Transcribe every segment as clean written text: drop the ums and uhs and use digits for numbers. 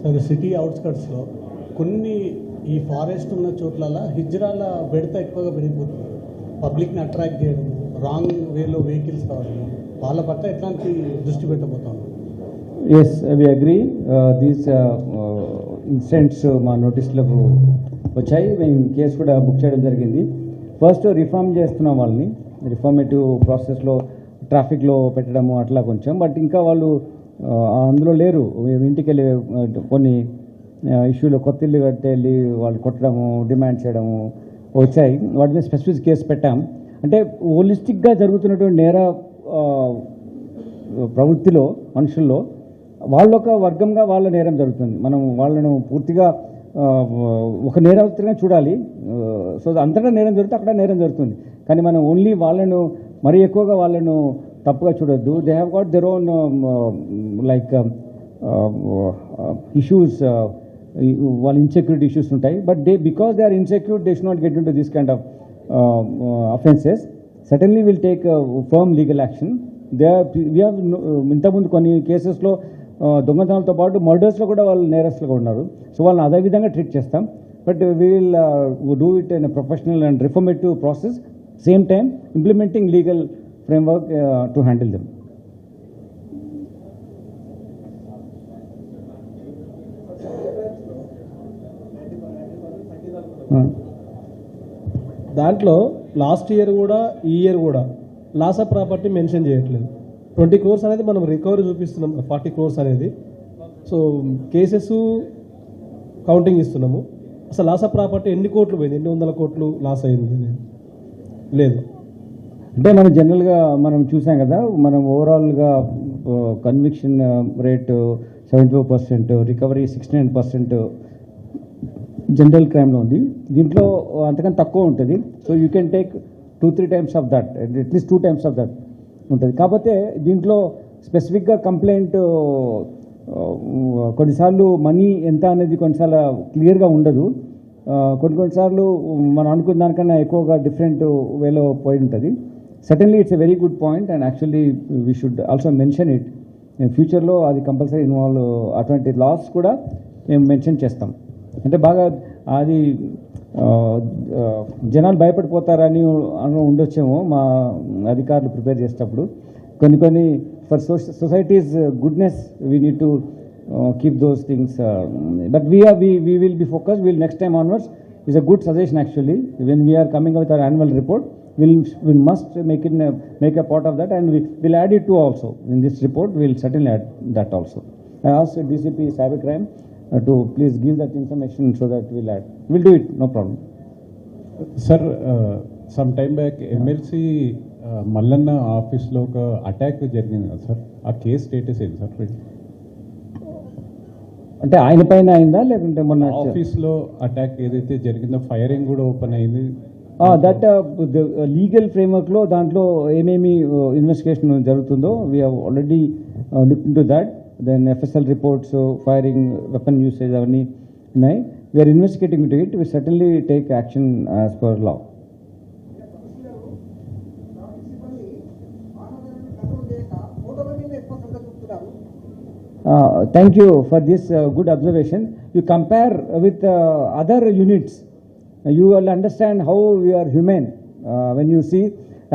అది సిటీ అవుట్స్కట్స్లో కొన్ని ఈ ఫారెస్ట్ ఉన్న చోట్ల హిజ్రాల బెడత ఎక్కువగా పెరిగిపోతుంది. పబ్లిక్ని అట్రాక్ట్ చేయడం, రాంగ్ వేలో వెహికల్స్ రావడం, వాళ్ళ పట్ల ఎట్లాంటి దృష్టి పెట్టబోతాం? Yes, we agree. These incidents మా నోటీసులకు వచ్చాయి. మేము కేసు కూడా బుక్ చేయడం జరిగింది. ఫస్ట్ రిఫార్మ్ చేస్తున్నాం వాళ్ళని, రిఫార్మేటివ్ ప్రాసెస్లో ట్రాఫిక్లో పెట్టడము అట్లా కొంచెం. బట్ ఇంకా వాళ్ళు అందులో లేరు. ఇంటికి వెళ్ళి కొన్ని ఇష్యూలో కొత్త ఇల్లు కట్టి వెళ్ళి వాళ్ళు కొట్టడము, డిమాండ్ చేయడము వచ్చాయి. వాటి మీద స్పెసిఫిక్ కేసు పెట్టాం. అంటే హోలిస్టిక్గా జరుగుతున్నటువంటి నేర ప్రవృత్తిలో మనుషుల్లో వాళ్ళొక వర్గంగా వాళ్ళ నేరం జరుగుతుంది. మనం వాళ్ళను పూర్తిగా ఒక నేరస్తుగా చూడాలి. సో అంతటా నేరం జరుగుతుంది, అక్కడ నేరం జరుగుతుంది. కానీ మనం ఓన్లీ వాళ్ళను మరీ ఎక్కువగా వాళ్ళను తప్పుగా చూడొద్దు. They have got their own like issues, వాళ్ళ ఇన్సెక్యూరిటీ ఇష్యూస్ ఉంటాయి. But because they are insecure, they should not get into this kind of offences. Suddenly will take firm legal action. ఇంతకుముందు కొన్ని కేసెస్లో దొంగతనాలతో పాటు మర్డర్స్లో కూడా వాళ్ళు నేరస్తులుగా ఉన్నారు. సో వాళ్ళని అదే విధంగా ట్రీట్ చేస్తాం. But we will do it in professional and reformative process, same time implementing legal framework to handle them. దాంట్లో లాస్ట్ ఇయర్ కూడా ఈ ఇయర్ కూడా లాస్ ఆఫ్ ప్రాపర్టీ మెన్షన్ చేయట్లేదు. 20 crores అనేది మనం రికవరీ చూపిస్తున్నాం, 40 crores అనేది. సో కేసెస్ కౌంటింగ్ ఇస్తున్నాము. అసలు లాస్ ఆఫ్ ప్రాపర్టీ ఎన్ని కోట్లు పోయింది, ఎన్ని వందల కోట్లు లాస్ అయింది లేదు. అంటే మనం జనరల్గా మనం చూసాం కదా, మనం ఓవరాల్గా కన్విక్షన్ రేటు 74%, రికవరీ 69% జనరల్ క్రైమ్లో ఉంది. దీంట్లో అంతకన్నా తక్కువ ఉంటుంది. So you can take 2-3 times of that, at least 2 times of that ఉంటుంది. కాకపోతే దీంట్లో స్పెసిఫిక్గా కంప్లైంట్ కొన్నిసార్లు మనీ ఎంత అనేది కొన్నిసార్లు క్లియర్గా ఉండదు. కొన్నిసార్లు మనం అనుకున్న దానికన్నా ఎక్కువగా డిఫరెంట్ వేలో పోయి ఉంటుంది. Certainly it's a very good point and actually we should also mention it. ఫ్యూచర్లో అది కంపల్సరీ ఇన్వాల్వ్, అటువంటి లాస్ కూడా మేము మెన్షన్ చేస్తాం. అంటే బాగా అది జనాలు భయపడిపోతారని ఉండొచ్చేమో మా అధికారులు ప్రిపేర్ చేసేటప్పుడు. కొన్ని for societies goodness we need to keep those things. But we will be focus. Will next time onwards is a good suggestion actually. When we are coming up with our annual report, we must make a part of that, and we'll add it too also. In this report, we'll certainly add that also. I asked DCP Cybercrime to please give that information so that we'll do it, no problem. Sir, some time back MLC Mallanna office lo oka attack jarigindi kada sir, aa case status ఏంటి sir? అంటే ఆయన పైన అయిందా లేకుంటే మొన్న ఆఫీస్లో attack ఏదైతే జరిగిందో ఫైరింగ్ కూడా ఓపెన్ అయింది? దట్ లీగల్ ఫ్రేమ్వర్క్లో దాంట్లో ఏమేమి ఇన్వెస్టిగేషన్ జరుగుతుందో we have already look into that. Then FSL reports, firing, weapon usage అవన్నీ ఉన్నాయి. We're investigating to it. We certainly take action as per law. Thank you for this good observation. You compare with other units, you will understand how we are humane. When you see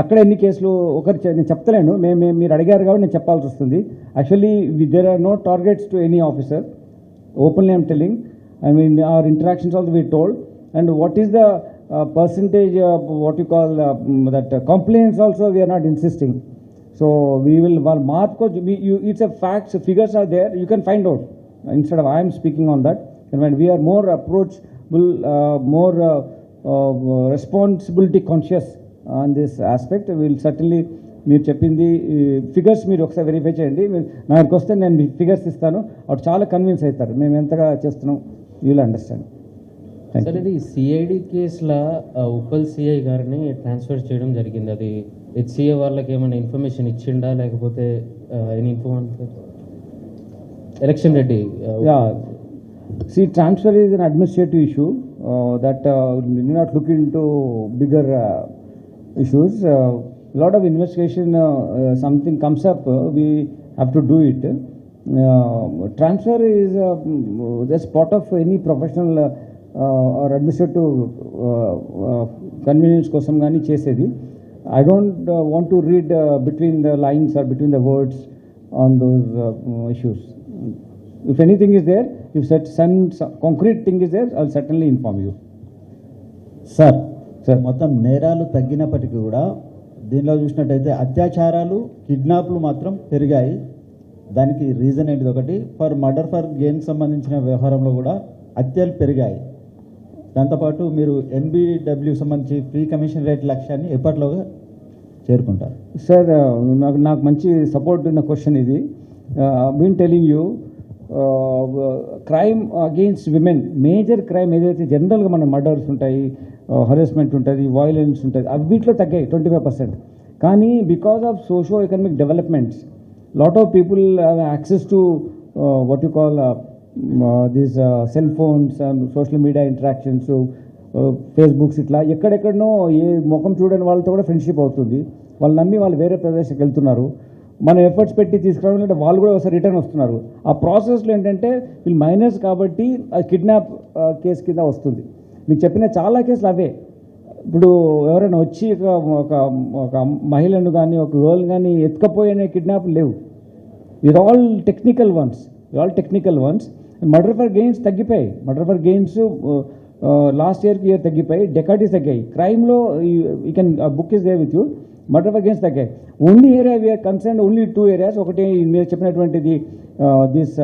అక్కడ ఎన్ని కేసులు ఒకరు నేను చెప్తలేను, మీరు అడిగారు కాబట్టి నేను చెప్పాల్సి వస్తుంది. Actually there are no targets to any officer. Openly I'm telling. I mean our interactions also we told, and what is the percentage of what you call that complaints also we are not insisting. So we will mark, it's a facts, figures are there, you can find out instead of I am speaking on that. And when we are more approachable, more responsibility conscious on this aspect, we will certainly మీరు చెప్పింది figures మీరు ఒకసారి verify చేయండి. నాకు వస్తే నేను మీ figures ఇస్తాను, అటు చాలా కన్విన్స్ అవుతారు మేము ఎంతగా చేస్తున్నాం. You will understand. సార్, ఇది సిఐడి కేసులో ఉప్పల్ సిఐ గారిని ట్రాన్స్ఫర్ చేయడం జరిగింది. అది HCA వాళ్ళకి ఏమైనా ఇన్ఫర్మేషన్ ఇచ్చిండా లేకపోతే any information? Election Reddy transfer is an administrative issue that do not look into bigger issues. A lot of investigation, something comes up, we have to do it. transfer is the spot of any professional or administrative convenience కోసం కానీ చేసేది. I don't want to read between the lines or between the words on those issues. If anything is there, if some concrete thing is there, I'll certainly inform you. Sir మొత్తం నేరాలు తగ్గినప్పటికీ కూడా దీనిలో చూసినట్టయితే అత్యాచారాలు, కిడ్నాప్లు మాత్రం పెరిగాయి. దానికి రీజన్ ఏంటిది? ఒకటి, మర్డర్ ఫర్ గెయిన్ సంబంధించిన వ్యవహారంలో కూడా హత్యలు పెరిగాయి. దాంతోపాటు మీరు NBW సంబంధించి ప్రీ కమిషన్ రేట్ లక్ష్యాన్ని ఎప్పటిలోగా చేరుకుంటారు? సార్ నాకు మంచి సపోర్ట్ ఉన్న క్వశ్చన్ ఇది. Been telling you, crime against women, major crime ఏదైతే జనరల్గా మన మర్డర్స్ ఉంటాయి, హెరాస్మెంట్ ఉంటుంది, వైలెన్స్ ఉంటుంది, అవి వీటిలో తగ్గాయి 25%. కానీ because of socio economic developments, lot of people have access to what you call these cell phones and social media interactions, Facebooks, ఇట్లా ఎక్కడెక్కడనో ఏ ముఖం చూడని వాళ్ళతో కూడా ఫ్రెండ్షిప్ అవుతుంది. వాళ్ళు నమ్మి వాళ్ళు వేరే ప్రదేశానికి వెళ్తున్నారు. మనం ఎఫర్ట్స్ పెట్టి తీసుకురావడం అంటే వాళ్ళు కూడా ఒకసారి రిటర్న్ వస్తున్నారు. ఆ ప్రాసెస్లో ఏంటంటే వీళ్ళు మైనర్స్ కాబట్టి అది కిడ్నాప్ కేసు కింద వస్తుంది. మీకు చెప్పిన చాలా కేసులు అవే. ఇప్పుడు ఎవరైనా వచ్చి ఒక మహిళను కానీ ఒక గర్ల్ కానీ ఎత్తుకపోయిన కిడ్నాప్ లేవు. ఇది all technical ones. Murder for gains తగ్గిపోయాయి. మర్డర్ ఫర్ గెయిన్స్ లాస్ట్ ఇయర్కి తగ్గిపోయి, డెకాడీస్ తగ్గాయి. క్రైమ్లో you can book is there with you. Murder for gains తగ్గాయి. Only area we are concern only 2 areas. ఒకటి మీరు చెప్పినటువంటిది దిస్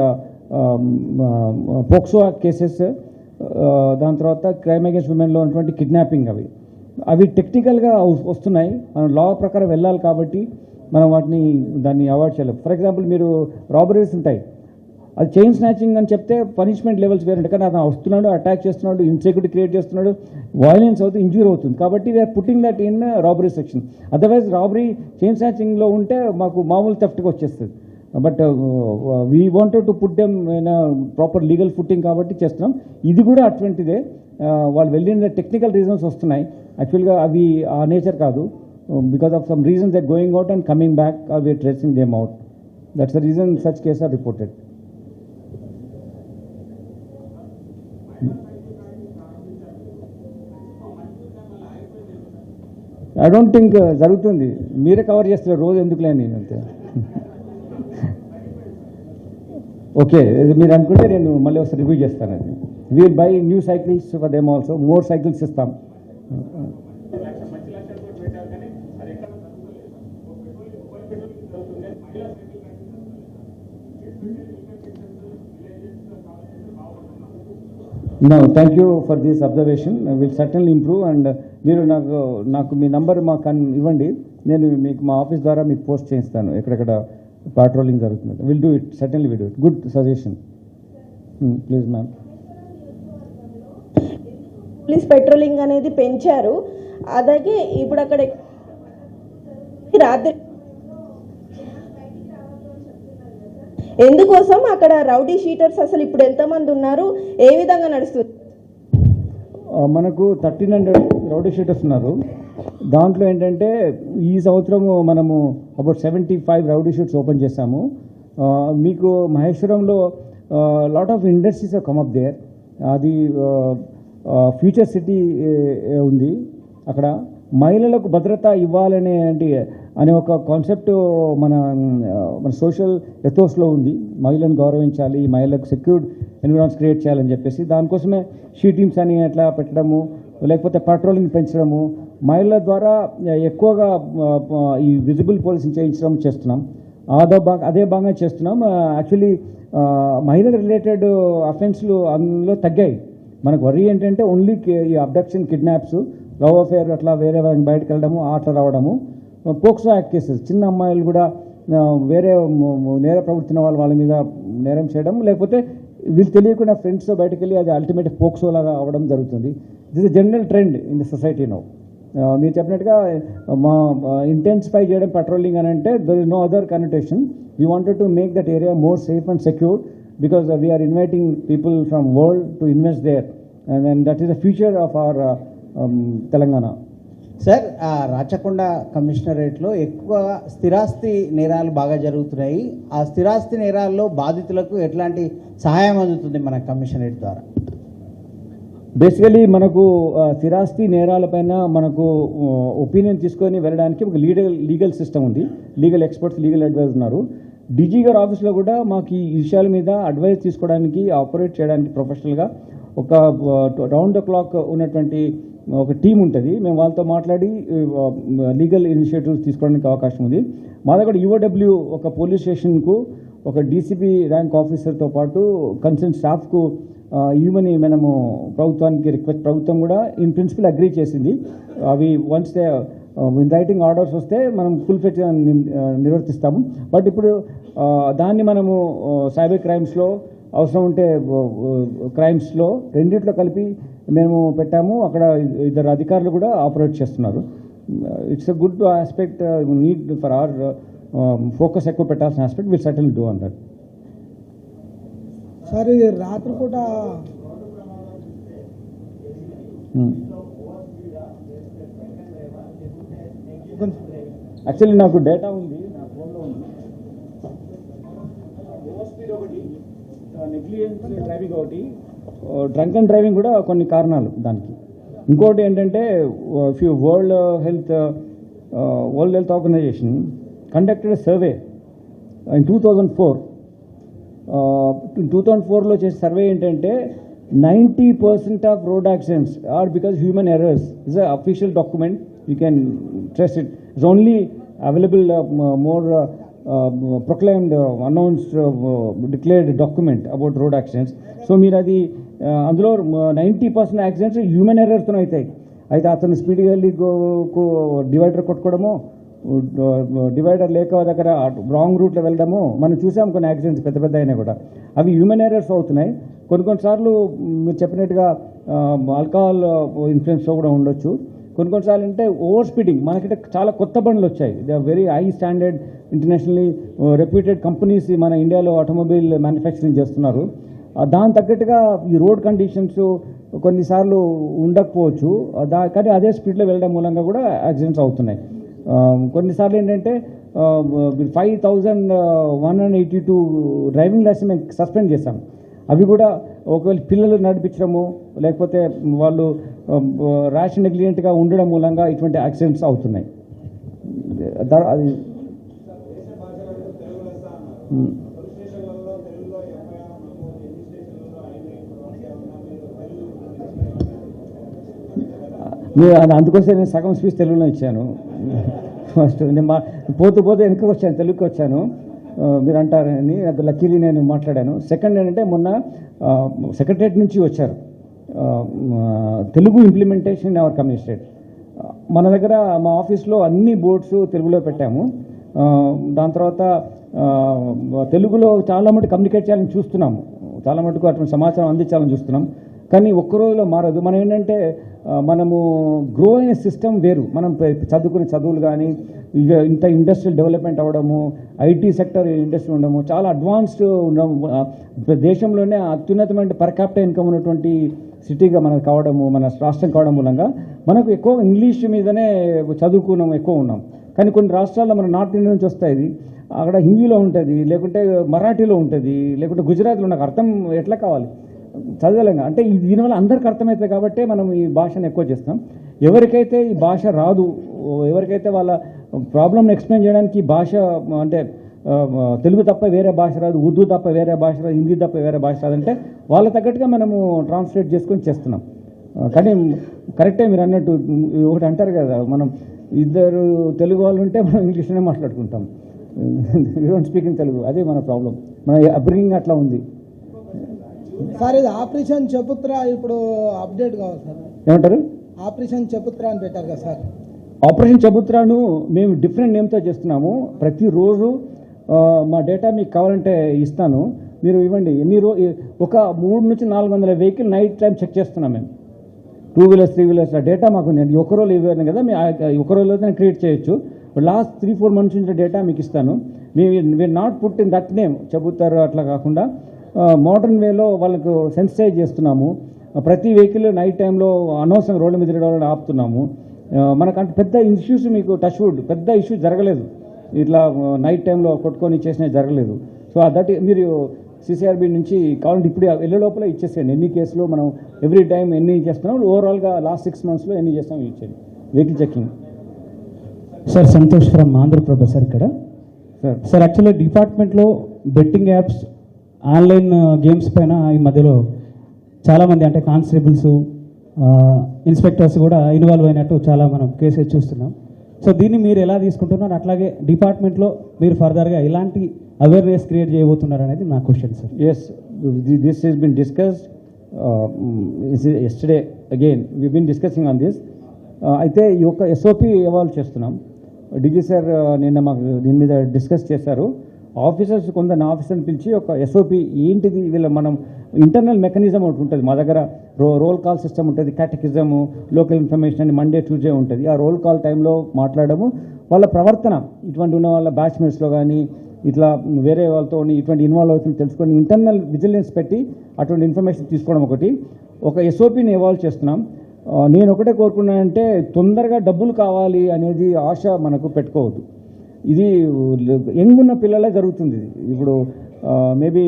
పోక్సో కేసెస్, దాని తర్వాత క్రైమ్ అగేన్స్ట్ ఉమెన్లో ఉన్నటువంటి కిడ్నాపింగ్, అవి టెక్నికల్గా వస్తున్నాయి. మనం లా ప్రకారం వెళ్ళాలి కాబట్టి మనం దాన్ని అవాయిడ్ చేయలేం. ఫర్ ఎగ్జాంపుల్ మీరు రాబరీస్ ఉంటాయి, అది చైన్ స్నాచింగ్ అని చెప్తే పనిష్మెంట్ లెవెల్స్ వేరే ఉంటాయి. కానీ అతను వస్తున్నాడు, అటాక్ చేస్తున్నాడు, ఇన్సెక్యూరిటీ క్రియేట్ చేస్తున్నాడు, వైలెన్స్ అవుతుంది, ఇంజ్యూరీ అవుతుంది. కాబట్టి we are putting that in robbery section. Otherwise robbery chain స్నాచింగ్లో ఉంటే మాకు మామూలు థెఫ్ట్గా వచ్చేస్తుంది. But we wanted to put them in proper legal footing కాబట్టి చేస్తున్నాం. ఇది కూడా అటువంటిదే. వాళ్ళు వెళ్ళిన టెక్నికల్ రీజన్స్ వస్తున్నాయి. యాక్చువల్గా అవి ఆ నేచర్ కాదు. Because of some reasons that going out and coming back, we're tracing them out. That's the reason such case are reported. I don't think జరుగుతుంది. మీరే కవర్ చేస్తారు రోజు, ఎందుకులే అని అంతే. ఓకే, మీరు అనుకుంటే నేను మళ్ళీ ఒకసారి రివ్యూ చేస్తాను. అది we'll buy new cycles for them also, more cycles ఇస్తాం. No, thank you for this observation. I will certainly improve. And మీరు నాకు మీ నంబర్ మాకు ఇవ్వండి, నేను మీకు మా ఆఫీస్ ద్వారా మీకు పోస్ట్ చేయిస్తాను ఎక్కడెక్కడ patrolling జరుగుతుంది. Will do it, certainly will do it. Good suggestion, please ma'am. Police patrolling అనేది పెంచారు. అలాగే ఇప్పుడు అక్కడ రాత్రి ఎందుకోసం అక్కడ రౌడీ షీటర్స్ అసలు ఇప్పుడు ఎంతమంది ఉన్నారు, ఏ విధంగా నడుస్తుంది? మనకు 1300 రౌడీ షీటర్స్ ఉన్నారు. దాంట్లో ఏంటంటే ఈ సంవత్సరము మనము అబౌట్ 75 రౌడీ షీట్స్ ఓపెన్ చేశాము. మీకు మహేశ్వరంలో lot of industries come up there. అది ఫ్యూచర్ సిటీ ఉంది. అక్కడ మహిళలకు భద్రత ఇవ్వాలనే అనే ఒక కాన్సెప్ట్ మన సోషల్ ఎథోస్లో ఉంది. మహిళలను గౌరవించాలి, మహిళలకు సెక్యూర్డ్ ఎన్విరాన్మెంట్స్ క్రియేట్ చేయాలని చెప్పేసి దానికోసమే షీ టీమ్స్ అని అట్లా పెట్టడము, లేకపోతే పెట్రోలింగ్ పెంచడము, మహిళల ద్వారా ఎక్కువగా ఈ విజిబుల్ పోలీసింగ్ చేస్తున్నాం. అదే భాగంగా చేస్తున్నాం. యాక్చువల్లీ మహిళ రిలేటెడ్ అఫెన్స్లు అందులో తగ్గాయి. మనకు వరీ ఏంటంటే ఓన్లీ ఈ అబ్డక్షన్, కిడ్నాప్స్, లవ్ అఫేర్ అట్లా వేరే బయటకు వెళ్ళడము, అట్లా రావడము. పోక్సో యాక్ట్ కేసెస్, చిన్న అమ్మాయిలు కూడా వేరే నేర ప్రవర్తన వాళ్ళ మీద నేరం చేయడం, లేకపోతే వీళ్ళు తెలియకుండా ఫ్రెండ్స్తో బయటకు వెళ్ళి అది అల్టిమేట్ పోక్సో లాగా అవ్వడం జరుగుతుంది. This is general trend in the society now. మీరు చెప్పినట్టుగా మా ఇంటెన్సిఫై చేయడం పెట్రోలింగ్ అని అంటే there is no other connection. We wanted to make that area more safe and secure because we are inviting people from world to invest there, and that is the future of our Telangana. Sir Rachakonda కమిషనరేట్లో ఎక్కువ స్థిరాస్తి నేరాలు బాగా జరుగుతున్నాయి. ఆ స్థిరాస్తి నేరాల్లో బాధితులకు ఎట్లాంటి సహాయం అందుతుంది మన కమిషనరేట్ ద్వారా? బేసికలీ మనకు స్థిరాస్తి నేరాలపైన మనకు ఒపీనియన్ తీసుకొని వెళ్ళడానికి ఒక లీగల్ సిస్టమ్ ఉంది. లీగల్ ఎక్స్పర్ట్స్, లీగల్ అడ్వైజ్ ఉన్నారు. డీజీ గారి ఆఫీస్లో కూడా మాకు ఈ విషయాల మీద అడ్వైజ్ తీసుకోవడానికి, ఆపరేట్ చేయడానికి ప్రొఫెషనల్గా ఒక రౌండ్ ద క్లాక్ ఉన్నటువంటి ఒక టీం ఉంటుంది. మేము వాళ్ళతో మాట్లాడి లీగల్ ఇనిషియేటివ్స్ తీసుకోవడానికి అవకాశం ఉంది. మా దగ్గర యూఓడబ్ల్యూ ఒక పోలీస్ స్టేషన్కు ఒక డీసీపీ ర్యాంక్ ఆఫీసర్తో పాటు కన్సర్న్ స్టాఫ్కు ఇవ్వమని మనము ప్రభుత్వానికి ప్రభుత్వం కూడా ఇన్ ప్రిన్సిపల్ అగ్రీ చేసింది. అవి once they in writing orders వస్తే మనం ఫుల్ ఫెచ్ నిర్వర్తిస్తాము. బట్ ఇప్పుడు దాన్ని మనము సైబర్ క్రైమ్స్లో అవసరం ఉంటే క్రైమ్స్లో రెండిట్లో కలిపి మేము పెట్టాము. అక్కడ ఇద్దరు అధికారులు కూడా ఆపరేట్ చేస్తున్నారు. It's a good aspect. Need for our focus ఎక్కువ పెట్టాల్సిన aspect. Will certainly do on that. Sir ఇది రాత్రిపూట యాక్చువల్లీ నాకు డేటా ఉంది, నా ఫోన్లో ఉంది. నెగ్లిజెన్స్ డ్రైవింగ్ ఒకటి, డ్రంక్ అండ్ డ్రైవింగ్ కూడా కొన్ని కారణాలు దానికి. ఇంకోటి ఏంటంటే World Health Organization conducted survey in 2004. 2004లో చేసే సర్వే ఏంటంటే 90% of road accidents are because human errors. Is a official document, you can trust it. It's only available more proclaimed, announced, declared document about road accidents. So మీరు అది అందులో 90% accidents human ఎర్రర్తో అవుతాయి. అయితే అతను స్పీడ్గా వెళ్ళి డివైడర్ కొట్టుకోవడము, డివైడర్ లేక దగ్గర రాంగ్ రూట్లో వెళ్ళడము మనం చూసాం. కొన్ని యాక్సిడెంట్స్ పెద్ద పెద్ద అయినా కూడా అవి హ్యూమన్ ఎర్రర్స్ అవుతున్నాయి. కొన్నిసార్లు మీరు చెప్పినట్టుగా ఆల్కహాల్ ఇన్ఫ్లుయెన్స్తో కూడా ఉండొచ్చు. కొన్నిసార్లు అంటే ఓవర్ స్పీడింగ్. మనకంటే చాలా కొత్త బండ్లు వచ్చాయి. They are very high standard, internationally reputed companies మన ఇండియాలో ఆటోమొబైల్ మ్యానుఫ్యాక్చరింగ్ చేస్తున్నారు. దాని తగ్గట్టుగా ఈ రోడ్ కండిషన్స్ కొన్నిసార్లు ఉండకపోవచ్చు, కానీ అదే స్పీడ్లో వెళ్ళడం మూలంగా కూడా యాక్సిడెంట్స్ అవుతున్నాయి. కొన్నిసార్లు ఏంటంటే 5,182 డ్రైవింగ్ లైసెన్స్ మేము సస్పెండ్ చేశాం. అవి కూడా ఒకవేళ పిల్లలు నడిపించడము లేకపోతే వాళ్ళు ర్యాష్ నెగ్లిజెంట్గా ఉండడం మూలంగా ఇటువంటి యాక్సిడెంట్స్ అవుతున్నాయి. అది అందుకోసం నేను సగం స్పీచ్ తెలుగులో ఇచ్చాను. ఫస్ట్ నేను పోతూ వెనక్కి వచ్చాను, తెలుగుకి వచ్చాను మీరు అంటారని. అది లక్కీలీ నేను మాట్లాడాను. సెకండ్ ఏంటంటే మొన్న సెక్రటరేట్ నుంచి వచ్చారు Telugu implementation in our commissionerate. మన దగ్గర మా ఆఫీస్లో అన్ని బోర్డ్స్ తెలుగులో పెట్టాము. దాని తర్వాత తెలుగులో చాలా మటుకు కమ్యూనికేట్ చేయాలని చూస్తున్నాము, చాలా మటుకు అటువంటి సమాచారం అందించాలని చూస్తున్నాం. కానీ ఒక్క రోజులో మారదు. మనం ఏంటంటే మనము గ్రో అయిన సిస్టమ్ వేరు. మనం చదువుకునే చదువులు కానీ ఇంత ఇండస్ట్రియల్ డెవలప్మెంట్ అవ్వడము, ఐటీ సెక్టర్ ఇండస్ట్రీ ఉండడము, చాలా అడ్వాన్స్డ్ ఉండడము, దేశంలోనే అత్యున్నతమైన పర్ క్యాపిటల్ ఇన్కమ్ ఉన్నటువంటి సిటీగా మనకు కావడము, మన రాష్ట్రం కావడం మూలంగా మనకు ఎక్కువ ఇంగ్లీష్ మీదనే చదువుకున్నాం, ఎక్కువ ఉన్నాం. కానీ కొన్ని రాష్ట్రాల్లో మన నార్త్ ఇండియా నుంచి వస్తాయి, అక్కడ హిందీలో ఉంటుంది, లేకుంటే మరాఠీలో ఉంటుంది, లేకుంటే గుజరాత్లో నాకు అర్థం ఎట్లా కావాలి చదవలేంగా. అంటే దీనివల్ల అందరికీ అర్థమవుతుంది కాబట్టి మనం ఈ భాషను ఎక్కువ చేస్తాం. ఎవరికైతే ఈ భాష రాదు, ఎవరికైతే వాళ్ళ ప్రాబ్లమ్ని ఎక్స్ప్లెయిన్ చేయడానికి ఈ భాష అంటే తెలుగు తప్ప వేరే భాష రాదు, ఉర్దూ తప్ప వేరే భాష రాదు, హిందీ తప్ప వేరే భాష రాదంటే వాళ్ళ తగ్గట్టుగా మనము ట్రాన్స్లేట్ చేసుకొని చేస్తున్నాం. కానీ కరెక్టే మీరు అన్నట్టు ఒకటి అంటారు కదా, మనం ఇద్దరు తెలుగు వాళ్ళు ఉంటే మనం ఇంగ్లీష్లోనే మాట్లాడుకుంటాం, we don't speak in Telugu. అదే మన ప్రాబ్లం, మన అప్బ్రింగింగ్ అట్లా ఉంది. సార్ ఇది ఆపరేషన్ చెపుత్ర ఇప్పుడు అప్డేట్ కావాలి సార్. ఏమంటారు? ఆపరేషన్ చెపుత్ర అని పెట్టారు కదా సార్. ఆపరేషన్ చెబుత్రాను మేము డిఫరెంట్ నేమ్తో చేస్తున్నాము. ప్రతిరోజు మా డేటా మీకు కావాలంటే ఇస్తాను, మీరు ఇవ్వండి. ఒక 300 నుంచి 400 వెహికల్ నైట్ టైం చెక్ చేస్తున్నాం మేము. 2 వీలర్స్ 3 వీలర్స్ డేటా మాకు ఒక రోజు ఇవ్వాలి కదా, ఒక రోజులో క్రియేట్ చేయొచ్చు. లాస్ట్ 3-4 మంత్స్ నుంచి డేటా మీకు ఇస్తాను. మీరు not put in that name చెబుతారు, అట్లా కాకుండా మోడర్న్ వేలో వాళ్ళకు సెన్సిటైజ్ చేస్తున్నాము. ప్రతి వెహికల్ నైట్ టైంలో అనవసరం రోడ్ల మీద తిరగడం ఆపుతున్నాము. మనకంటే పెద్ద ఇష్యూస్ మీకు టచ్ వుడ్ పెద్ద ఇష్యూ జరగలేదు, ఇట్లా నైట్ టైంలో కొట్టుకొని చేసినవి జరగలేదు. సో దట్ మీరు సిసిఆర్బి నుంచి కావాలంటే ఇప్పుడు వెళ్ళే లోపల ఇచ్చేసేయండి ఎన్ని కేసులు మనం ఎవ్రీ టైం ఎన్ని చేస్తున్నాం, ఓవరాల్గా లాస్ట్ 6 monthsలో ఎన్ని చేస్తాం ఇచ్చేయండి. Vehicle checking. Sir Santosh from Andhra Prabha sir ఇక్కడ. సార్ యాక్చువల్లీ డిపార్ట్మెంట్లో బెట్టింగ్ యాప్స్ ఆన్లైన్ గేమ్స్ పైన ఈ మధ్యలో చాలామంది అంటే కానిస్టేబుల్స్ ఇన్స్పెక్టర్స్ కూడా ఇన్వాల్వ్ అయినట్టు చాలా మనం కేసెస్ చూస్తున్నాం. సో దీన్ని మీరు ఎలా తీసుకుంటున్నారు, అట్లాగే డిపార్ట్మెంట్లో మీరు ఫర్దర్గా ఎలాంటి అవేర్నెస్ క్రియేట్ చేయబోతున్నారు అనేది నా question sir. Yes, this is been discussed yesterday again we been discussing on this. అయితే ఈ యొక్క ఎస్ఓపి ఎవాల్వ్ చేస్తున్నాం. డిజీ సార్ నిన్న మాకు దీని మీద డిస్కస్ చేశారు. ఆఫీసర్స్ కొందరు ఆఫీసర్ని పిలిచి ఒక ఎస్ఓపి ఏంటిది వీళ్ళ మనం ఇంటర్నల్ మెకానిజం ఒకటి ఉంటుంది మా దగ్గర. రోల్ కాల్ సిస్టమ్ ఉంటుంది, క్యాటకిజము, లోకల్ ఇన్ఫర్మేషన్ అని మండే ట్యూస్డే ఉంటుంది. ఆ రోల్ కాల్ టైంలో మాట్లాడము, వాళ్ళ ప్రవర్తన ఇటువంటి ఉన్న వాళ్ళ బ్యాచ్మేట్స్లో కానీ ఇట్లా వేరే వాళ్ళతో ఇటువంటి ఇన్వాల్వ్ అవుతుంది తెలుసుకొని ఇంటర్నల్ విజిలెన్స్ పెట్టి అటువంటి ఇన్ఫర్మేషన్ తీసుకోవడం ఒకటి. ఒక ఎస్ఓపిని ఎవాల్వ్ చేస్తున్నాం. నేను ఒకటే కోరుకున్నానంటే తొందరగా డబ్బులు కావాలి అనేది ఆశ మనకు పెట్టుకోవద్దు. ఇది యంగ్ ఉన్న పిల్లలే జరుగుతుంది. ఇప్పుడు మేబీ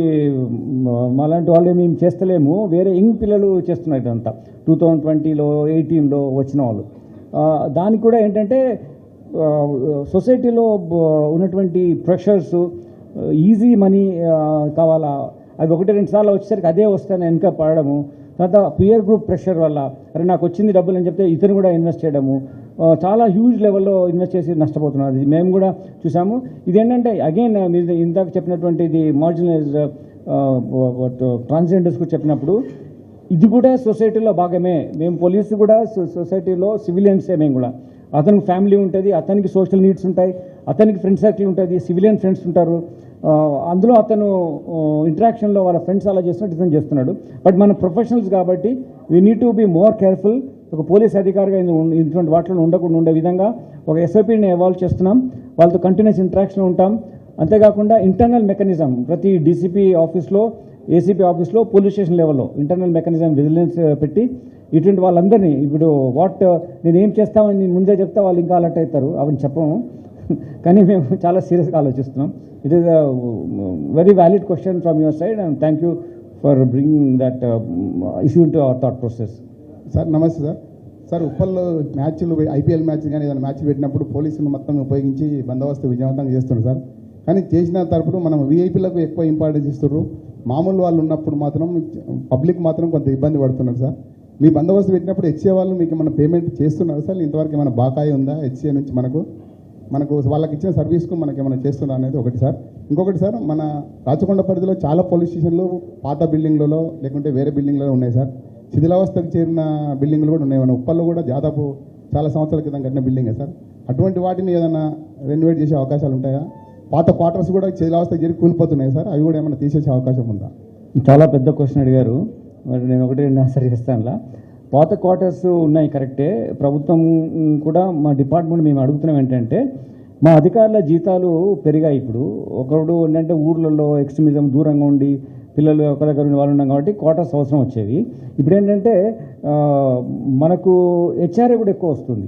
మాలాంటి వాళ్ళు మేము చేస్తలేము, వేరే యంగ్ పిల్లలు చేస్తున్నారు ఇదంతా. 2020లో 18లో వచ్చిన వాళ్ళు. దానికి కూడా ఏంటంటే సొసైటీలో ఉన్నటువంటి ప్రెషర్స్, ఈజీ మనీ కావాలా, అది 1-2 సార్లు వచ్చేసరికి అదే వస్తాను వెనక పడడము, తర్వాత పియర్ గ్రూప్ ప్రెషర్ వల్ల అరే నాకు వచ్చింది డబ్బులు అని చెప్తే ఇతను కూడా ఇన్వెస్ట్ చేయడము, చాలా హ్యూజ్ లెవెల్లో ఇన్వెస్ట్ చేసి నష్టపోతున్నారు. అది మేము కూడా చూసాము. ఇదేంటంటే అగైన్ మీరు ఇందాక చెప్పినటువంటి ఇది మార్జినలైజ్ ట్రాన్స్జెండర్స్కు చెప్పినప్పుడు ఇది కూడా సొసైటీలో భాగమే. మేము పోలీసు కూడా సొసైటీలో సివిలియన్సే. మేము కూడా అతనికి ఫ్యామిలీ ఉంటుంది, అతనికి సోషల్ నీడ్స్ ఉంటాయి, అతనికి ఫ్రెండ్ సర్కిల్ ఉంటుంది, సివిలియన్ ఫ్రెండ్స్ ఉంటారు. అందులో అతను ఇంటరాక్షన్లో వాళ్ళ ఫ్రెండ్స్ అలా చేస్తున్నట్టు ఇతను చేస్తున్నాడు. బట్ మన ప్రొఫెషనల్స్ కాబట్టి we need to be more careful. ఒక పోలీస్ అధికారిగా ఇటువంటి వాటిలో ఉండకుండా ఉండే విధంగా ఒక ఎస్ఓపిని ఎవాల్వ్ చేస్తున్నాం. వాళ్ళతో కంటిన్యూస్ ఇంటరాక్షన్ ఉంటాం. అంతేకాకుండా ఇంటర్నల్ మెకానిజం ప్రతి డీసీపీ ఆఫీస్లో, ఏసీపీ ఆఫీస్లో, పోలీస్ స్టేషన్ లెవెల్లో ఇంటర్నల్ మెకానిజం విజిలెన్స్ పెట్టి ఇటువంటి వాళ్ళందరినీ ఇప్పుడు నేను ఏం చేస్తామని నేను ముందే చెప్తా వాళ్ళు ఇంకా అలర్ట్ అవుతారు, అవన్నీ చెప్పము. కానీ మేము చాలా సీరియస్గా ఆలోచిస్తున్నాం. It is a very valid question from your side and thank you for bringing that issue to our thought process. Sir నమస్తే సార్. సార్ ఉప్పల్లో మ్యాచ్లు, ఐపీఎల్ మ్యాచ్ కానీ ఏదైనా మ్యాచ్లు పెట్టినప్పుడు పోలీసులు మొత్తం ఉపయోగించి బందోబస్తు విజయవంతంగా చేస్తున్నారు సార్. కానీ చేసిన తరపున మనం వీఐపీలకు ఎక్కువ ఇంపార్టెన్స్ ఇస్తున్నారు. మామూలు వాళ్ళు ఉన్నప్పుడు మాత్రం పబ్లిక్ మాత్రం కొంత ఇబ్బంది పడుతున్నారు సార్. మీ బందోబస్తు పెట్టినప్పుడు హెచ్ఏ వాళ్ళు మీకు ఏమైనా పేమెంట్ చేస్తున్నారు సార్? ఇంతవరకు ఏమైనా బాకాయి ఉందా హెచ్ఏ నుంచి మనకు వాళ్ళకి ఇచ్చిన సర్వీస్కు మనకి ఏమైనా చేస్తున్నారు అనేది ఒకటి సార్. ఇంకొకటి సార్, మన రాచకొండ పరిధిలో చాలా పోలీస్ స్టేషన్లు పాత బిల్డింగ్లలో లేకుంటే వేరే బిల్డింగ్లలో ఉన్నాయి సార్. శిథిలావస్థకు చేరిన బిల్డింగ్లు కూడా ఉన్నాయి. మన ఉప్పల్లో కూడా దాదాపు చాలా సంవత్సరాల క్రితం కట్టిన బిల్డింగే సార్. అటువంటి వాటిని ఏదైనా రెనోవేట్ చేసే అవకాశాలు ఉంటాయా? పాత క్వార్టర్స్ కూడా శిథిలావస్థకు చేరి కూలిపోతున్నాయి సార్, అవి కూడా ఏమైనా తీసేసే అవకాశం ఉందా? చాలా పెద్ద క్వశ్చన్ అడిగారు. మరి నేను ఒకటి ఆన్సర్ చేస్తానులా. పాత క్వార్టర్స్ ఉన్నాయి కరెక్టే. ప్రభుత్వం కూడా మా డిపార్ట్మెంట్ మేము అడుగుతున్నాం ఏంటంటే మా అధికారుల జీతాలు పెరిగాయి. ఇప్పుడు ఒకడు ఏంటంటే ఊర్లలో ఎక్స్ట్రీమిజం దూరంగా ఉండి పిల్లలు ఒక దగ్గర ఉండి వాళ్ళు ఉన్నాం కాబట్టి క్వార్టర్స్ అవసరం వచ్చేవి. ఇప్పుడు ఏంటంటే మనకు హెచ్ఆర్ఏ కూడా ఎక్కువ వస్తుంది.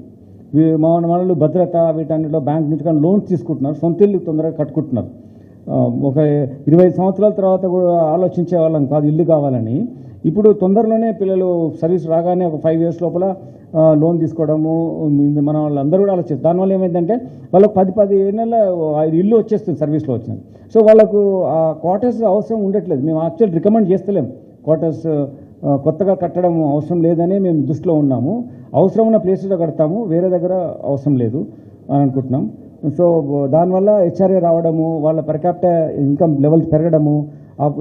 వాళ్ళు భద్రత వీటన్నిటిలో బ్యాంక్ నుంచి కానీ లోన్స్ తీసుకుంటున్నారు, సొంత ఇల్లు తొందరగా కట్టుకుంటున్నారు. ఒక 25 సంవత్సరాల తర్వాత కూడా ఆలోచించే వాళ్ళం కాదు ఇల్లు కావాలని. ఇప్పుడు తొందరలోనే పిల్లలు సర్వీస్ రాగానే ఒక 5 years లోపల లోన్ తీసుకోవడము మన వాళ్ళందరూ కూడా ఆలోచిస్తారు. దానివల్ల ఏమైందంటే వాళ్ళకు 10 నెలల ఇల్లు వచ్చేస్తుంది సర్వీస్లో వచ్చింది. సో వాళ్ళకు ఆ క్వార్టర్స్ అవసరం ఉండట్లేదు. మేము యాక్చువల్ రికమెండ్ చేస్తలేము క్వార్టర్స్ కొత్తగా కట్టడం అవసరం లేదని మేము దృష్టిలో ఉన్నాము. అవసరం ఉన్న ప్లేసెస్లో కడతాము, వేరే దగ్గర అవసరం లేదు అని అనుకుంటున్నాం. సో దానివల్ల హెచ్ఆర్ఏ రావడము, వాళ్ళ పర్ క్యాపిటల్ ఇన్కమ్ లెవెల్స్ పెరగడము,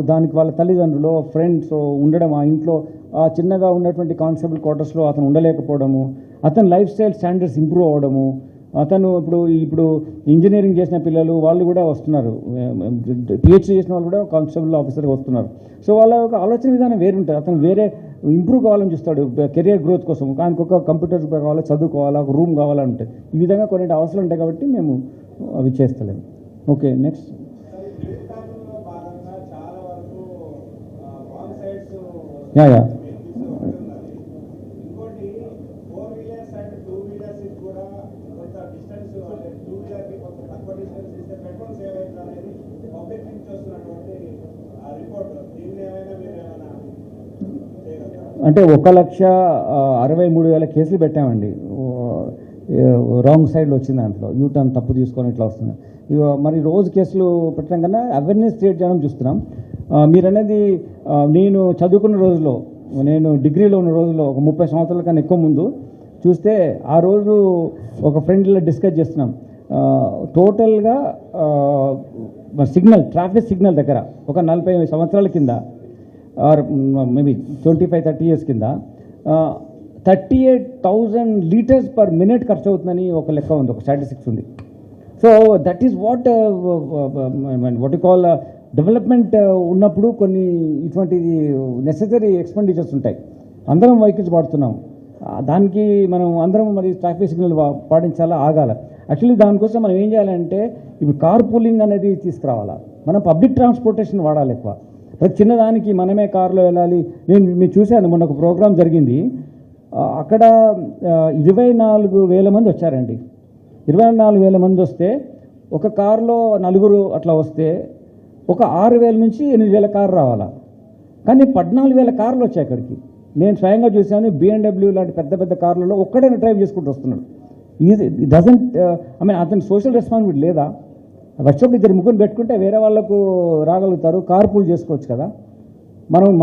దానికి వాళ్ళ తల్లిదండ్రులు ఫ్రెండ్స్ ఉండడం, ఆ ఇంట్లో ఆ చిన్నగా ఉన్నటువంటి కానిస్టేబుల్ క్వార్టర్స్లో అతను ఉండలేకపోవడము, అతని లైఫ్ స్టైల్ స్టాండర్డ్స్ ఇంప్రూవ్ అవ్వడము, అతను ఇప్పుడు ఇంజనీరింగ్ చేసిన పిల్లలు వాళ్ళు కూడా వస్తున్నారు, పిహెచ్డీ చేసిన వాళ్ళు కూడా కానిస్టేబుల్ ఆఫీసర్గా వస్తున్నారు. సో వాళ్ళ యొక్క ఆలోచన విధానం వేరుంటుంది. అతను వేరే ఇంప్రూవ్ కావాలని చూస్తాడు కెరియర్ గ్రోత్ కోసం. కానీ ఒక కంప్యూటర్ కావాలా, చదువుకోవాలా, ఒక రూమ్ కావాలని ఉంటుంది. ఈ విధంగా కొన్ని అవసరం ఉంటాయి కాబట్టి మేము అవి చేస్తలేము. Okay, next. యా అంటే 1,63,000 కేసులు పెట్టామండి. రాంగ్ సైడ్లో వచ్చింది, దాంట్లో యూటర్న్ తప్పు తీసుకొని ఇట్లా వస్తుంది. మరి రోజు కేసులు పెట్టడం కన్నా అవేర్నెస్ క్రియేట్ చేయడం చూస్తున్నాం. మీరనేది నేను చదువుకున్న రోజులో, నేను డిగ్రీలో ఉన్న రోజుల్లో ఒక 30 సంవత్సరాల కన్నా ఎక్కువ ముందు చూస్తే ఆ రోజు ఒక ఫ్రెండ్లో డిస్కస్ చేస్తున్నాం. టోటల్గా సిగ్నల్, ట్రాఫిక్ సిగ్నల్ దగ్గర ఒక 40 సంవత్సరాల కింద ఆర్ మేబీ 25-30 ఇయర్స్ కింద 38,000 లీటర్స్ పర్ మినిట్ ఖర్చు అవుతుందని ఒక లెక్క ఉంది, ఒక స్టాటిస్టిక్స్ ఉంది. So that is what you call development ఉన్నప్పుడు కొన్ని ఇటువంటి నెసెసరీ ఎక్స్పెండిచర్స్ ఉంటాయి. అందరం వెహికల్స్ వాడుతున్నాం, దానికి మనం అందరం మరి ట్రాఫిక్ సిగ్నల్ పాటించాలా, ఆగాల. యాక్చువల్లీ దానికోసం మనం ఏం చేయాలంటే ఇప్పుడు కార్ పూలింగ్ అనేది తీసుకురావాలా, మనం పబ్లిక్ ట్రాన్స్పోర్టేషన్ వాడాలి ఎక్కువ. ప్రతి చిన్నదానికి మనమే కారులో వెళ్ళాలి. మీరు చూశాను, మొన్న ఒక ప్రోగ్రామ్ జరిగింది, అక్కడ 24,000 మంది వచ్చారండి. 24,000 మంది వస్తే ఒక కారులో 4 అట్లా వస్తే ఒక 6,000 నుంచి 8,000 కారు రావాలా, కానీ 14,000 కార్లు వచ్చాయి అక్కడికి. నేను స్వయంగా చూశాను, BMW లాంటి పెద్ద పెద్ద కార్లలో ఒక్కడే డ్రైవ్ చేసుకుంటూ వస్తున్నాడు. ఇది డజంట్ అతని సోషల్ రెస్పాన్సిబిలిటీ లేదా? వచ్చినప్పుడు 2-3 పెట్టుకుంటే వేరే వాళ్ళకు రాగలుగుతారు, కార్ పూల్ చేసుకోవచ్చు కదా.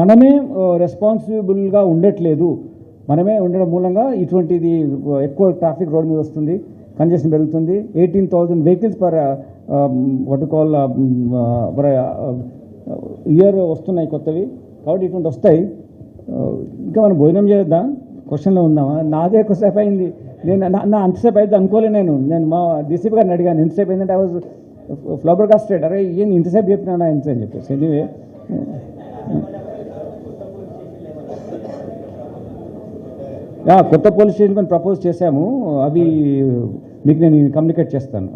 మనమే రెస్పాన్సిబుల్గా ఉండట్లేదు. మనమే ఉండడం మూలంగా ఇటువంటిది ఎక్కువ ట్రాఫిక్ రోడ్ మీద వస్తుంది, కంజెషన్ పెరుగుతుంది. 18,000 వెహికల్స్ పర్ కాల్ ఇయర్ వస్తున్నాయి కొత్తవి. కాబట్టి ఇటువంటి వస్తాయి. ఇంకా మనం భోజనం చేద్దాం, క్వశ్చన్లో ఉందామా? నాదే ఎక్కువసేపు అయింది, నేను నా అంతసేపు అయితే అనుకోలే. నేను మా డీసీపీ గారిని అడిగాను, ఎంతసేపు అయిందంటే ఐ వాజ్ ఫ్లబర్గాస్టెడ్. అరే ఏం ఇంతసేపు చెప్పినా ఎంత అని చెప్పేసి. ఎనీవే కొత్త పోలీస్ స్టేషన్ మేము ప్రపోజ్ చేశాము, అవి మీకు నేను కమ్యూనికేట్ చేస్తాను.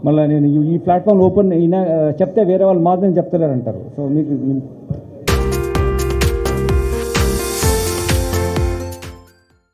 మళ్ళీ నేను ఈ ప్లాట్ఫామ్ ఓపెన్ అయినా చెప్తే వేరే వాళ్ళు మాత్రం చెప్తలేరు అంటారు. సో మీకు